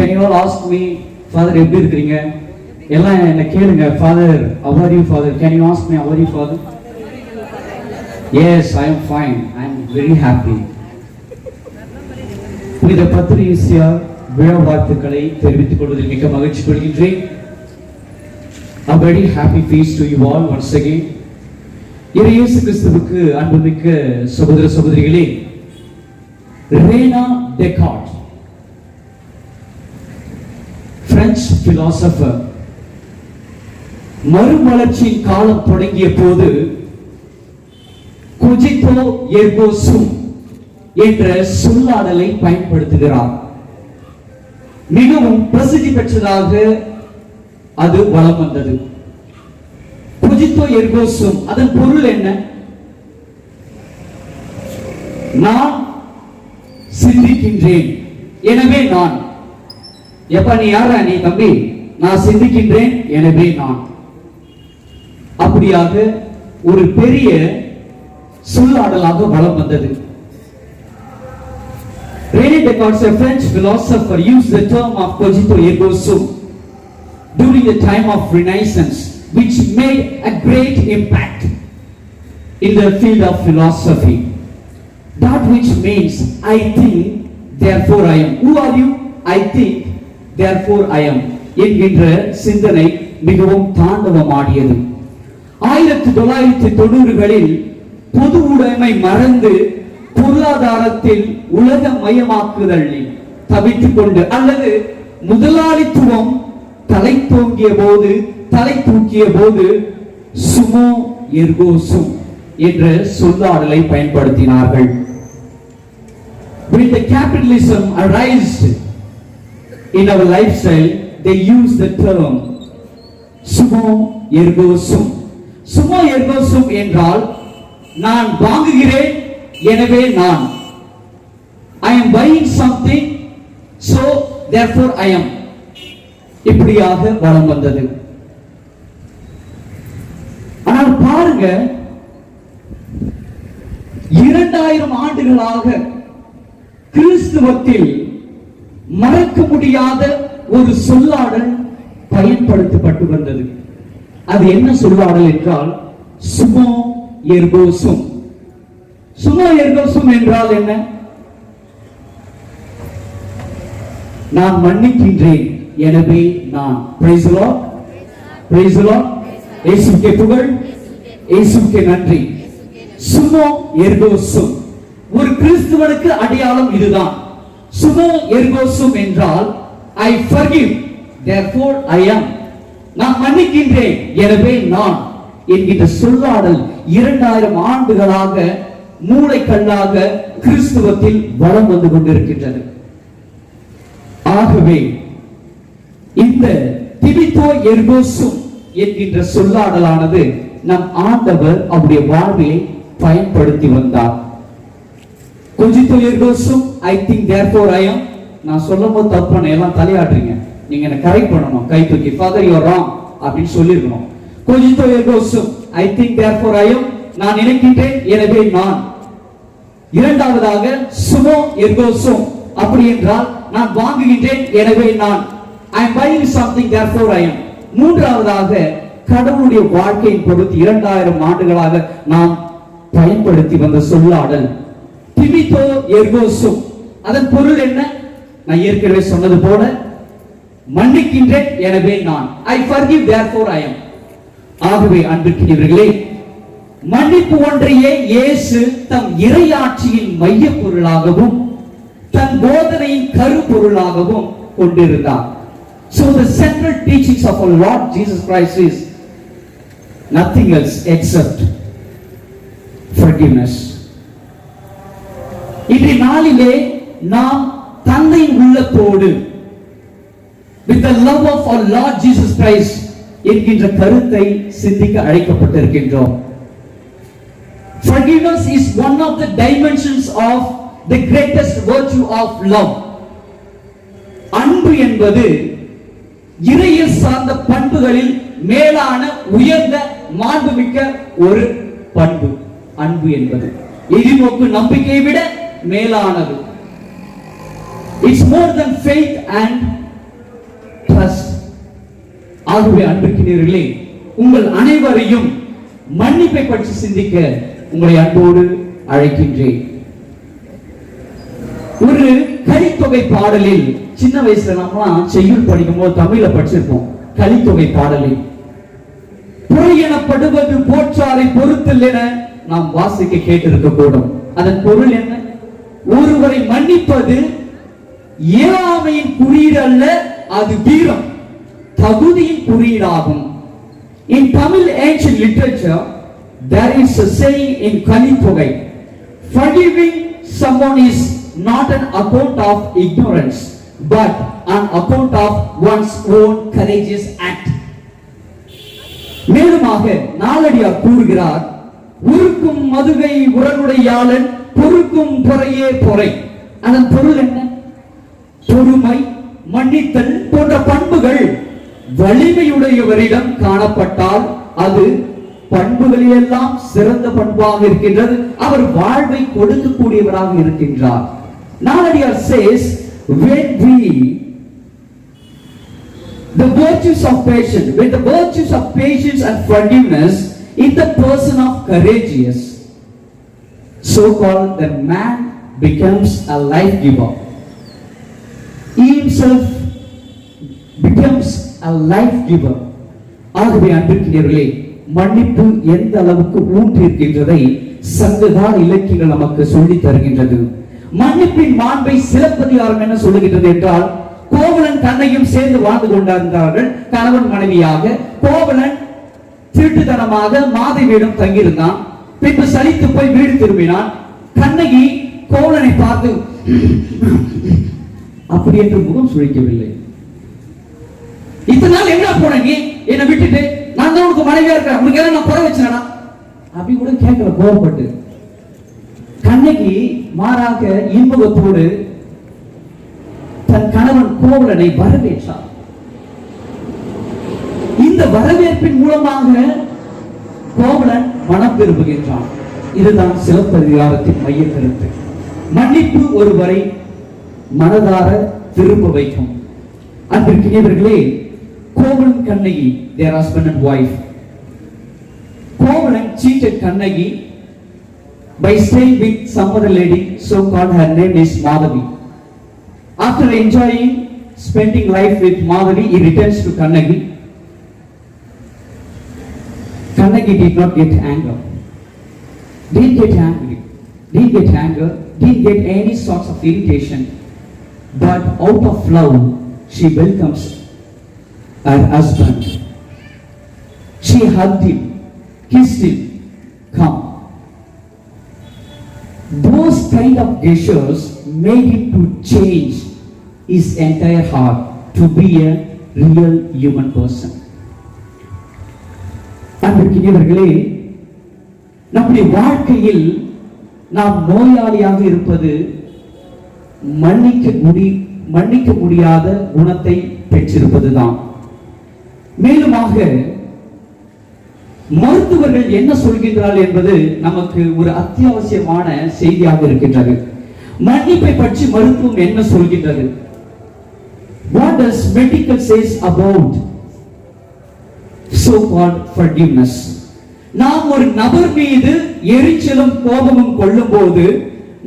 Can you all ask me, Father, எப்படி இருக்கீங்க? எல்லாம் என்ன கேளுங்க. Father, how are you, Father? Can you ask me, how are you, Father? Yes, I am fine. I am very happy. புனித பத்திரிசியா விழா வாழ்த்துக்களை தெரிவித்துக் கொள்வதில் மிக்க மகிழ்ச்சி கொள்கின்றேன். A very happy feast to you all once again. இயேசு கிறிஸ்துவுக்கு அன்புமிக்க சகோதர சகோதரிகளே, ரேனா டெகார்ட், பிரெஞ்சு பிலாசபர், மறுமலர்ச்சியின் காலம் தொடங்கிய போது கொஜிட்டோ எர்கோ சும் என்ற சொல்லாடலை பயன்படுத்துகிறார். மிகவும் பிரசித்தி பெற்றதாக அது வலம் வந்தது. கொஜிட்டோ எர்கோ சும், அதன் பொருள் என்ன? நான் சிந்திக்கின்றேன், எனவே நான். எப்ப நீ யாரா? நீ தம்பி, நான் சிந்திக்கின்றேன், எனவே நான். அப்படியாக ஒரு பெரிய சொல்லாடலாக வலம் வந்தது. René Descartes, a French philosopher, used the term of cogito ergo sum during the time of Renaissance, which made a great impact in the field of philosophy. That which means I think, therefore I am. Who are you? I think, therefore I am என்கின்ற சிந்தனை மிகவும் தாண்டவமாடியது. 1990களில் பொது உடைமை மறந்து பொருளாதாரத்தில் உலக மயமாக்குதலில் தவித்துக் கொண்டு, அல்லது முதலாளித்துவம் தலை தூக்கிய போது சுமோ எர்கோ சும் என்ற சொல்லாடலை பயன்படுத்தினார்கள். When the capitalism arose in our lifestyle, they use the term sumo ergo sum. சுமோ எர்கோ சும் என்றால் நான் வாங்குகிறேன், எனவே நான். I am buying something, so therefore I am. இப்படியாக வலம் வந்தது. ஆனால் பாருங்க, 2000 ஆண்டுகளாக கிறிஸ்துவத்தில் மறக்க முடியாத ஒரு சொல்லாடல் பயன்படுத்தப்பட்டு வந்தது. அது என்ன சொல்லாடல் என்றால் சுமோ எர்கோ சும். சுமோ எர்கோ சும் என்றால் என்ன? நான் மன்னிக்கின்றேன், எனவே நான். Praise the Lord, praise the Lord. இயேசுவுக்கே புகழ், இயேசுவுக்கே நன்றி. சுமோ எர்கோ சும், ஒரு கிறிஸ்துவனுக்கு அடையாளம் இதுதான். சுமோ எர்கோ சும் என்றால் I forgive, therefore I am. நான் மன்னிக்கின்றேன், எனவே நான் என்கின்ற சொல்லாடல் 2000 ஆண்டுகளாக மூளைக்கல்லாக கிறிஸ்துவத்தில் வலம் வந்து கொண்டிருக்கின்றது. ஆகவே இந்த திபித்தோ எர்கோ சும் என்கின்ற சொல்லாடலானது நம் ஆண்டவர் அவருடைய வாழ்விலே பயன்படுத்தி வந்தார். கொஜிட்டோ எர்கோ சும், I think therefore I am. நான் சொல்லும்போது தப்பான எல்லாம் தலையாடுறீங்க, நீங்க என்ன கரெக்ட் பண்ணணும். கை தூக்கி ஃபாதர் யூ ஆர் ராங் அப்படின்னு சொல்லிருக்கணும். கொஜிட்டோ எர்கோ சும், I think therefore I am. நான் நினைக்கின்றேன், எனவே நான். இரண்டாவதாக சுமோ எர்கோ சும், அப்படி என்றால் நான் வாங்குகின்றேன், எனவே நான். I am buying something, therefore I am. மூன்றாவதாக கடவுளுடைய வாழ்க்கையின் பொறுத்து 2000 ஆண்டுகளாக நாம் பயன்படுத்தி வந்த சொல்லாடல் திபித்தோ எர்கோ சும். அதன் பொருள் என்ன? நான் ஏற்கனவே சொன்னது போல மன்னிக்கின்றேன், எனவே நான். I forgive, therefore I am. ஆகவே அன்பிற்குரியவர்களே, மன்னிப்பு ஒன்றையே இயேசு தம் இறையாட்சியின் மைய பொருளாகவும் தன் போதனையின் கருப்பொருளாகவும் கொண்டிருந்தார். So the central teachings of our Lord Jesus Christ is nothing else except forgiveness. இன்றைய நாளிலே நாம் தந்தையின் உள்ளத்தோடு with the love of our Lord Jesus Christ என்கின்ற கருத்தை சிந்திக்க அழைக்கப்பட்டிருக்கின்றோம். Forgiveness is one of the dimensions of the greatest virtue of love. அன்பு என்பது இறையியல் சார்ந்த பண்புகளில் மேலான உயர்ந்த மாண்புமிக்க ஒரு பண்பு. அன்பு என்பது எதிர்நோக்கு நம்பிக்கையை விட மேலானது. It's more than faith and ஆகவே அன்பிற்கினீர்களே, உங்கள் அனைவரையும் மன்னிப்பை பற்றி சிந்திக்க உங்களை அன்போடு அழைக்கின்றேன். ஒரு கலித்தொகை பாடலில் சின்ன வயசுல நம்மலாம் செய்யுள் படிக்கும் போது தமிழ்ல படிச்சிருப்போம். கலித்தொகை பாடலில் பொய் எனப்படுவது போற்றாரை பொறுத்தல் என நாம் வாசிக்க கேட்டிருக்க கூடும். அதன் பொருள் என்ன? ஒருவரை மன்னிப்பது இயலாமையின் குறியீடு அல்ல, அது வீரம், தகுதியின் குறியீடாகும். In Tamil ancient literature, there is a saying in Kalitogai, forgiving someone is not an account of ignorance, but an account of one's own courageous act. மேலுமாக Naladiyar கூறுகிறார், உருக்கும் மதுகை உரனுடையாளன் பொறுக்கும் பொறையே பொறை. அதன் பொருள் என்ன? பொறுமை, மன்னித்தல் போன்ற பண்புகள் வலிமையுடையவரிடம் காணப்பட்டால் அது பண்புகளிலெல்லாம் சிறந்த பண்பாக இருக்கின்றது. அவர் வாழ்வை கொடுக்கக்கூடியவராக இருக்கின்றார். Naladiyar says, when the virtues of patience and forgiveness in the person of courageous, so called, the man becomes a life giver. He himself becomes a life giver. ஆகவே அன்பிற்கினர்களே, மன்னிப்பு எந்த அளவுக்கு ஊன்றி இருக்கின்றதை சங்ககால இலக்கியங்கள் நமக்கு சொல்லி தருகின்றது. மன்னிப்பின் மாண்பை சிலப்பதிகாரம் என்ன சொல்லுகின்றது என்றால், கோவலன் கண்ணையும் சேர்ந்து வாழ்ந்து கொண்டிருந்தார்கள் கணவன் மனைவியாக. கோவலன் திருட்டுத்தனமாக மாதவியிடம் தங்கியிருந்தான். பின்பு சலித்து போய் வீடு திரும்பினான். கண்ணகி கோவலனை பார்த்து அப்படி என்று முகம் சுழிக்கவில்லை. இத்தனை நாள் எங்க போன நீ? என்னை விட்டுட்டு நான் தான் உனக்கு மனைவியா இருக்கேன், உனக்கு எல்லாம் நான் குறை வச்சேனா அப்படி கூட கேட்கல. கோவப்பட்டு கண்ணகி மாறாக இன்பத்தோடு தன் கணவன் கோவலனை வரவேற்றார். இந்த வரவேற்பின் மூலமாக கோவலன் மனம் விரும்புகின்றான். இதுதான் சிலப்பதிகாரத்தின் மைய கருத்து. மன்னிப்பு ஒருவரை மனதார திரும்ப வைக்கும். அன்பிற்கினியவர்களே, Kovalan Kannagi, their husband and wife. Kovalan cheated Kannagi by staying with some other lady, so called, her name is Madhavi. After enjoying spending life with Madhavi, he returns to Kannagi. Kannagi did not get anger, didn't get angry, didn't get any sorts of irritation, but out of love she welcomes her husband. She hugged him, kissed him, come. Those kind of gestures made him to change his entire heart to be a real human person. அன்பிற்கினியவர்களே, நம்முடைய வாழ்க்கையில் நாம் நோயாளியாக இருப்பது மன்னிக்க முடியாத குணத்தை பெற்றிருப்பதுதான். மேலுமாக மருத்துவர்கள் என்ன சொல்கின்றார்கள் என்பது நமக்கு ஒரு அத்தியாவசியமான செய்தியாக இருக்கின்றது. மன்னிப்பை பற்றி மருத்துவம் என்ன சொல்கின்றது? What does medical says about so called forgiveness? நாம் ஒரு நபர் மீது எரிச்சலும் கோபமும் கொள்ளும் போது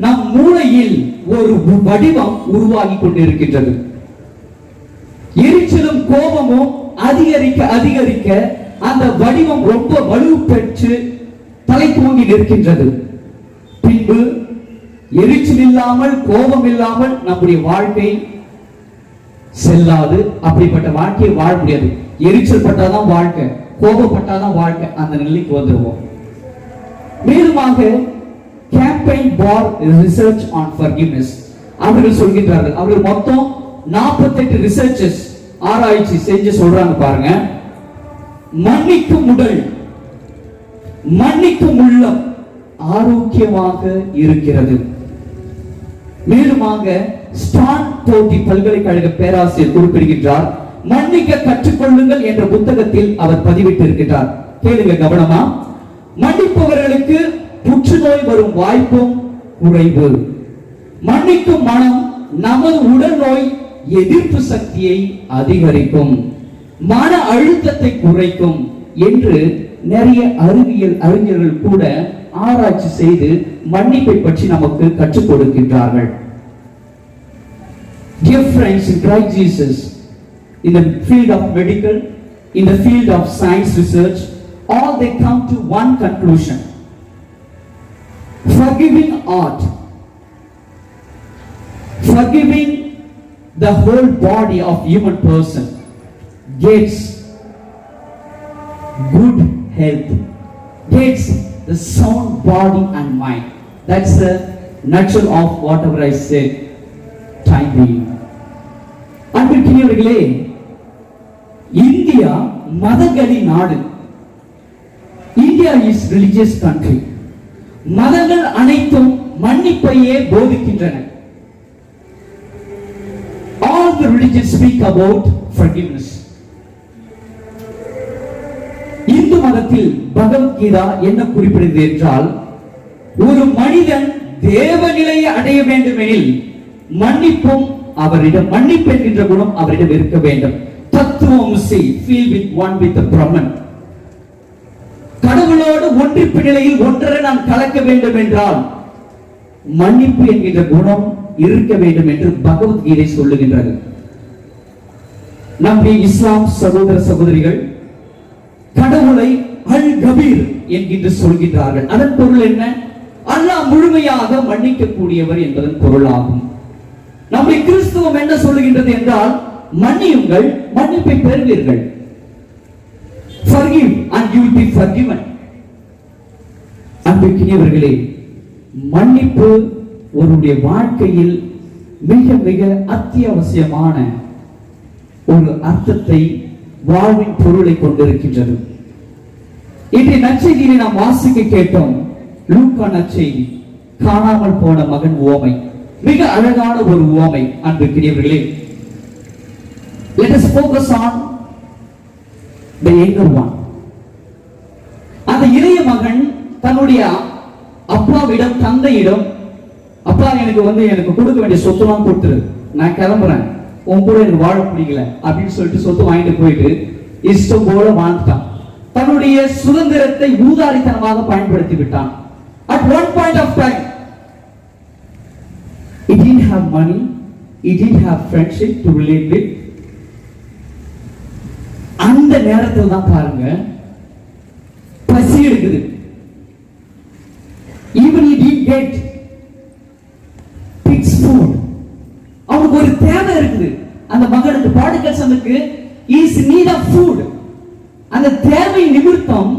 நம் மூளையில் ஒரு வடிவம் உருவாகி கொண்டிருக்கின்றது. எரிச்சலும் கோபமும் அதிகரிக்க அதிகரிக்க அந்த வடிவம் ரொம்ப வலு பெற்று தலை தூங்கி நிற்கின்றது. பின்பு எரிச்சல் இல்லாமல் கோபம் இல்லாமல் நம்முடைய வாழ்க்கை செல்லாது. அப்படிப்பட்ட வாழ்க்கையை வாழ முடியாது. எரிச்சல் பட்டாதான் வாழ்க்கை, கோபப்பட்டாதான் வாழ்க்கை, அந்த நிலைக்கு வந்துருவோம். மேலுமாக campaign for research on forgiveness அவர்கள் சொல்கின்றார்கள். அவர்கள் மொத்தம் 48 ரிசர்ச்சஸ் ஆராய்ச்சி செஞ்சு சொல்றாங்க பாருங்க. மன்னிக்கும் உடல், மன்னிக்கும் உள்ளம் ஆரோக்கியமாக இருக்கிறது. மேலுமாக ஸ்டான்போர்ட் பல்கலைக்கழக பேராசிரியர் குறிப்பிடுகின்றார், மன்னிக்க கற்றுக்கொள்ளுங்கள் என்ற புத்தகத்தில் அவர் பதிவிட்டு இருக்கின்றார். கேளுங்க கவனமா. மன்னிப்பவர்களுக்கு புற்றுநோய் வரும் வாய்ப்பும் குறைவு. மன்னிக்கும் மனம் நமது உடல் நோய் எதிர்ப்பு சக்தியை அதிகரிக்கும். மன அழுத்தத்தை குறைக்கும் என்று நிறைய அறிஞர்கள் கூட ஆராய்ச்சி செய்து மன்னிப்பை பற்றி நமக்கு கற்றுக் கொடுக்கின்றார்கள். Dear friends in Christ Jesus, in the field of medical, in the field of science research, all they come to one conclusion: forgiving art, forgiving the whole body of human person gets good health, gets the sound body and mind. That's the nutshell of whatever I said. Time being. அன்பிற்குரியவர்களே, India மதங்களின் நாடு. India is religious country. மதங்கள் அனைத்தும் மன்னிப்பையே போதிக்கின்றன. All the religions speak about forgiveness. Hindu மதத்தில் பகவத்கீதா என்ன குறிப்பிடுகிறது என்றால், ஒரு மனிதன் தேவ நிலையை அடைய வேண்டுமெனில் மன்னிப்பும் அவரிடம், மன்னிப்பு என்கின்ற குணம் அவரிடம் இருக்க வேண்டும். தத்துவமசி, feel with one with the Brahman. கடவுளோடு ஒன்றிப்பு நிலையில் ஒன்றரை நாம் கலக்க வேண்டும் என்றால் மன்னிப்பு என்கின்ற குணம் இருக்க வேண்டும் என்று பகவத்கீதை சொல்லுகின்றது. நம்முடைய இஸ்லாம் சகோதர சகோதரிகள் கடவுளை அல் கபீர் என்கின்ற சொல்கின்றார்கள். அதன் பொருள் என்ன? அல்லாஹ் முழுமையாக மன்னிக்க கூடியவர் என்பதன் பொருளாகும். நம்முடைய கிறிஸ்துவம் என்ன சொல்லுகின்றது என்றால், மன்னியுங்கள், மன்னிப்பை பெறுவீர்கள். Forgive and you will be forgiven. அன்பிற்குரியவர்களே, மன்னிப்பு ஒருவருடைய வாழ்க்கையில் மிக மிக அத்தியாவசியமான ஒரு அர்த்தத்தை, வாழ்வின் பொருளை கொண்டிருக்கின்றது. இன்றைய நற்செய்தியை நாம் வாசிக்க கேட்டோம். லூக்கா நற்செய்தி, காணாமல் போன மகன் உவமை. மிக அழகான ஒரு உவமை. அன்பிற்குரியவர்களே, let us focus on the younger one. அந்த இளைய மகன் தன்னுடைய அப்பாவிடம், தந்தையிடம், அப்பா எனக்கு கொடுக்க வேண்டிய சொத்துலாம் கொடுத்துரு, நான் கிளம்புறேன், உன் கூட எனக்கு வாழ பிடிக்கல அப்படின்னு சொல்லிட்டு சொத்து வாங்கிட்டு போயிட்டு இஷ்டம் போல வாழ்ந்துட்டான். தன்னுடைய சுதந்திரத்தை ஊதாரித்தனமாக பயன்படுத்தி விட்டான். At one point of time, he didn't have money, he didn't have friendship to relate with. அந்த நேரத்தில் தான் பாருங்க, பசி எடுக்குது. Even he didn't get pig's food. அவனுக்கு ஒரு தேவை இருக்குது. அந்த மகனுக்கு, பாடிக்கல் சனுக்கு is need of food. அந்த தேவை நிமித்தம்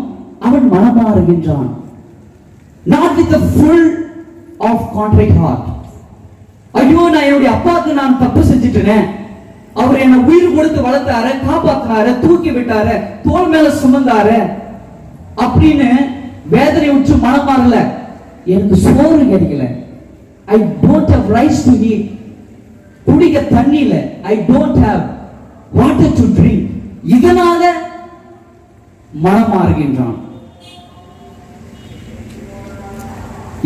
அவன் மனமாறுகின்றான். Not with the full of contrite heart. ஐயோ, நான் என்னுடைய அப்பாவுக்கு நான் தப்பு செஞ்சுட்டேனே, அவர் என்ன உயிர் கொடுத்து வளர்த்தாரு, காப்பாத்தினாரு, தூக்கி விட்டாரு, தோள் மேல சுமந்தாரு அப்படின்னு வேதனை உற்று மனம் மாறல. எனக்கு சோறு கிடைக்கல, I don't have rice to eat. குடிக்க தண்ணி இல்ல, I don't have water to drink. இதனால மனம் மாறுகின்றான்.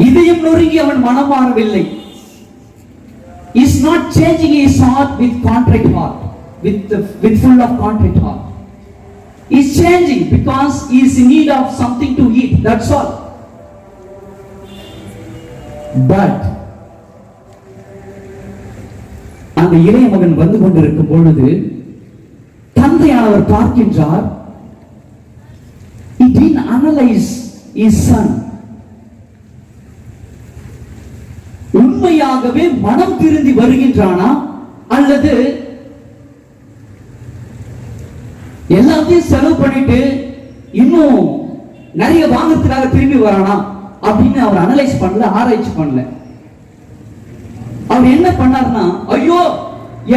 இதயம் நொறுங்கி அவன் மனம் மாறவில்லை. Is not changing his heart with contrite heart, with full of contrite heart. He is changing because he is in need of something to eat. That's all. But அந்த இளைய மகன் வந்து கொண்டிருக்கும் பொழுது தந்தையானவர் பார்க்கின்றார். He didn't analyze his son. உண்மையாகவே மனம் திருந்தி வருகின்றானா அல்லது எல்லாத்தையும் செலவு பண்ணிட்டு இன்னும் நிறைய வாங்கறதுக்காக திரும்பி வரானா அப்படின்னு அவர் அனலைஸ் பண்ணல, ஆராய்ச்சி பண்ணல. அவர் என்ன பண்ணார்னா, ஐயோ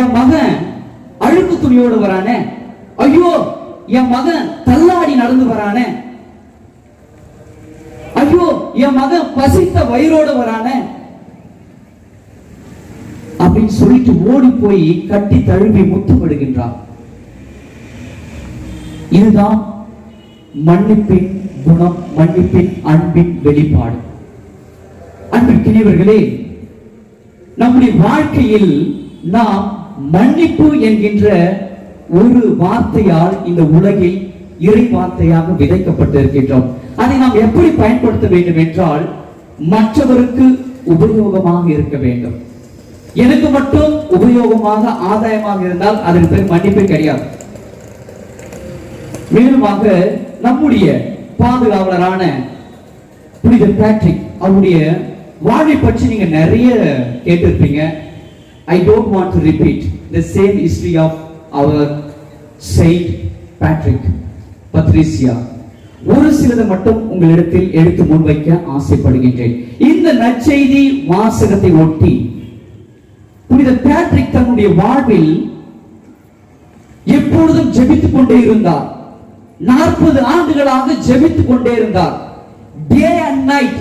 என் மகன் அழுக்கு துணியோடு வரானே, ஐயோ என் மகன் தள்ளாடி நடந்து வரானே, ஐயோ என் மகன் பசித்த வயிறோடு வரானே அப்படின்னு சொல்லிட்டு ஓடி போய் கட்டி தழுவி முத்தமிடுகின்றார். இதுதான் மன்னிப்பின் குணம், மன்னிப்பின் அன்பின் வெளிப்பாடு. அன்பிற்கினியவர்களே, நம்முடைய வாழ்க்கையில் நாம் மன்னிப்பு என்கின்ற ஒரு வார்த்தையால் இந்த உலகில் இறை வார்த்தையாக விதைக்கப்பட்டிருக்கின்றோம். அதை நாம் எப்படி பயன்படுத்த வேண்டும் என்றால், மற்றவருக்கு உபயோகமாக இருக்க வேண்டும். எனக்கு மட்டும் உபயோகமாக ஆதாயமாக இருந்தால் அதற்கு பேர் மன்னிப்பே கிடையாது. மேலுமாக நம்முடைய பாதுகாவலரான புனித பேட்ரிக் அவருடைய வாழ்வை பற்றி நீங்க நிறைய கேட்டிருப்பீங்க. I don't want to repeat the same history of our Saint Patrick Patricia. ஒரு சிலதை மட்டும் உங்களிடத்தில் எடுத்து முன்வைக்க ஆசைப்படுகின்றேன். இந்த நற்செய்தி வாசகத்தை ஒட்டி புனித பேட்ரிக் தன்னுடைய வாழ்வில் எப்பொழுதும் ஜெபித்துக் கொண்டே இருந்தார். 40 ஆண்டுகளாக ஜெபித்துக் கொண்டே இருந்தார். Day and night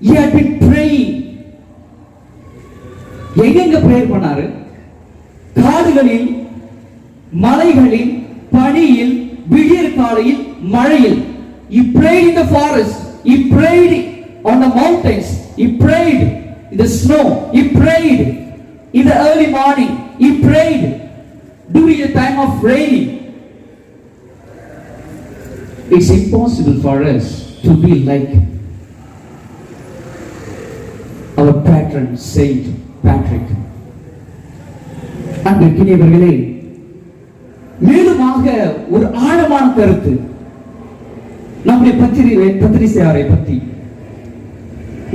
he had been praying. எங்க பிரேயர் பண்ணாரு? காடுகளில், மலைகளில், பனியில், விடியற் காலையில், மழையில். He prayed in the forest, he prayed on the mountains, he prayed in the snow, he prayed in the early morning, he prayed during the time of rain. It's impossible for us to be like our patron Saint Patrick. அன்பிற்கினியவர்களே, மேலுமாக ஒரு ஆழமான கருத்து நம்முடைய பத்திரிசியாரை பற்றி.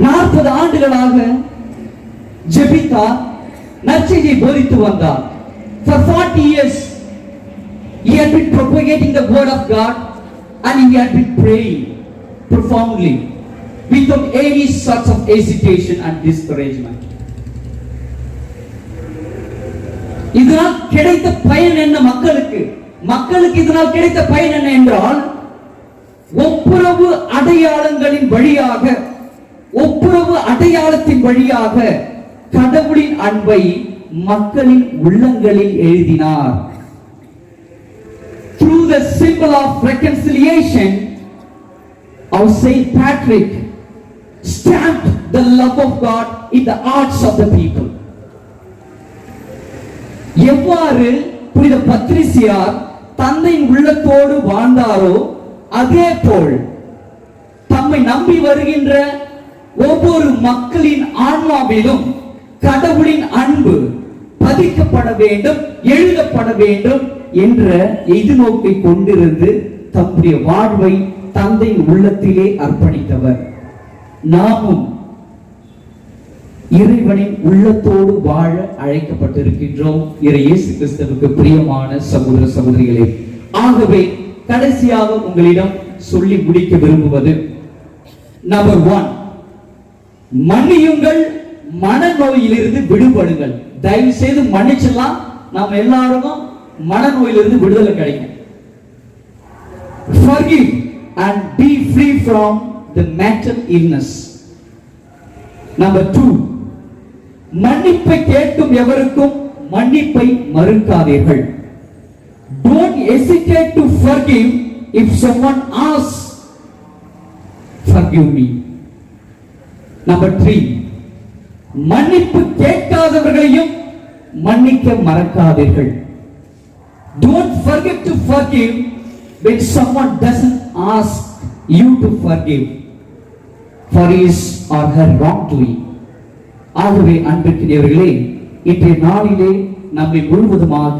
40 ஆண்டுகளாக ஜெபித்தார், நற்செய்தியை போதித்து வந்தார். For 40 years he had been propagating the word of God and he had been praying profoundly without any sorts of hesitation and discouragement. இதனால் கிடைத்த பயன் என்ன? மக்களுக்கு இதனால் கிடைத்த பயன் என்ன என்றால், ஒப்புரவு அடையாளத்தின் வழியாக கடவுளின் அன்பை மக்களின் உள்ளங்களில் எழுதினார். Through the symbol of reconciliation, our Saint Patrick stamped the love of God in the hearts of the people. எவ்வாறு புனித பத்ரிசியார் தந்தையின் உள்ளத்தோடு வாழ்ந்தாரோ, அதே போல் தம்மை நம்பி வருகின்ற ஒவ்வொரு மக்களின் ஆன்மாவிலும் கடவுளின் அன்பு பதிக்கப்பட வேண்டும், எழுதப்பட வேண்டும் என்ற எதிர்நோக்கை கொண்டிருந்து தம்முடைய வாழ்வை தந்தையின் உள்ளத்திலே அர்ப்பணித்தவர். நாமும் இறைவனின் உள்ளத்தோடு வாழ அழைக்கப்பட்டிருக்கின்றோம். இயேசு கிறிஸ்துவுக்கு பிரியமான சகோதர சகோதரிகளே, ஆகவே கடைசியாக உங்களிடம் சொல்லி முடிக்க விரும்புவது, நம்பர் 1, மன்னியுங்கள், மனநோயிலிருந்து விடுபடுங்கள். தயவு செய்து மன்னிச்சலாம், நாம் எல்லாருக்கும் மனநோயிலிருந்து விடுதலை கிடைக்கும். Forgive and be free from the mental illness. Number 2, மன்னிப்பை கேட்கும் எவருக்கும் மன்னிப்பை மறுக்காதீர்கள். Don't hesitate to forgive if someone asks, forgive me. Number 3, மன்னிப்பு கேட்காதவர்களையும் மன்னிக்க மறக்காதீர்கள். Don't forget to forgive when someone doesn't ask you to forgive for his or her wrongdoing. ஆகவே அன்பிற்கினியவர்களே, இன்றைய நாளிலே நம்மை முழுவதுமாக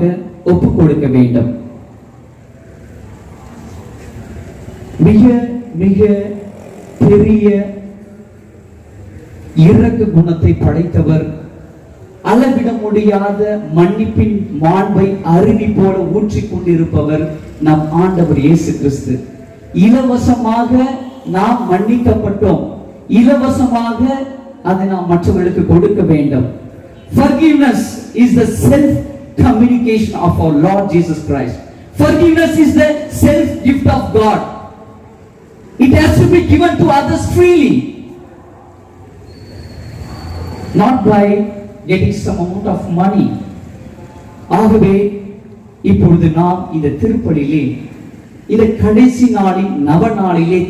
ஒப்புக் கொடுக்க வேண்டும். மிக மிக பெரிய இரக்க குணத்தை படைத்தவர், அளவிட முடியாத மன்னிப்பின் மாண்பை அருவி போல ஊற்றிக் கொண்டிருப்பவர் நம் ஆண்டவர் இயேசு கிறிஸ்து. இலவசமாக நாம் மன்னிக்கப்பட்டோம், இலவசமாக அதை நாம் மற்றவர்களுக்கு கொடுக்க வேண்டும். Forgiveness is the self communication of our Lord Jesus Christ. Forgiveness is the self gift of God. It has to be given to others freely, not by getting some amount of money. ஆகவே இப்பொழுது நாம் இந்த திருப்பலியிலே, இந்த கடைசி நாளின் நவநாளிலே,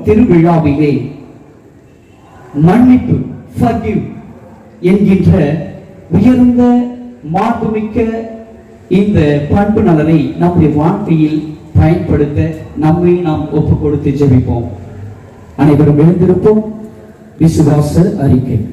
திருவிழாவிலே மன்னிப்பு, forgive என்கின்ற உயர்ந்த மாண்புமிக்க இந்த பண்பு நலனை நம்முடைய வாழ்க்கையில் பயன்படுத்த நம்மை நாம் ஒப்பு கொடுத்து ஜெபிப்போம். அனைவரும் எழுந்திருப்போம். விசுவாச அறிக்கை.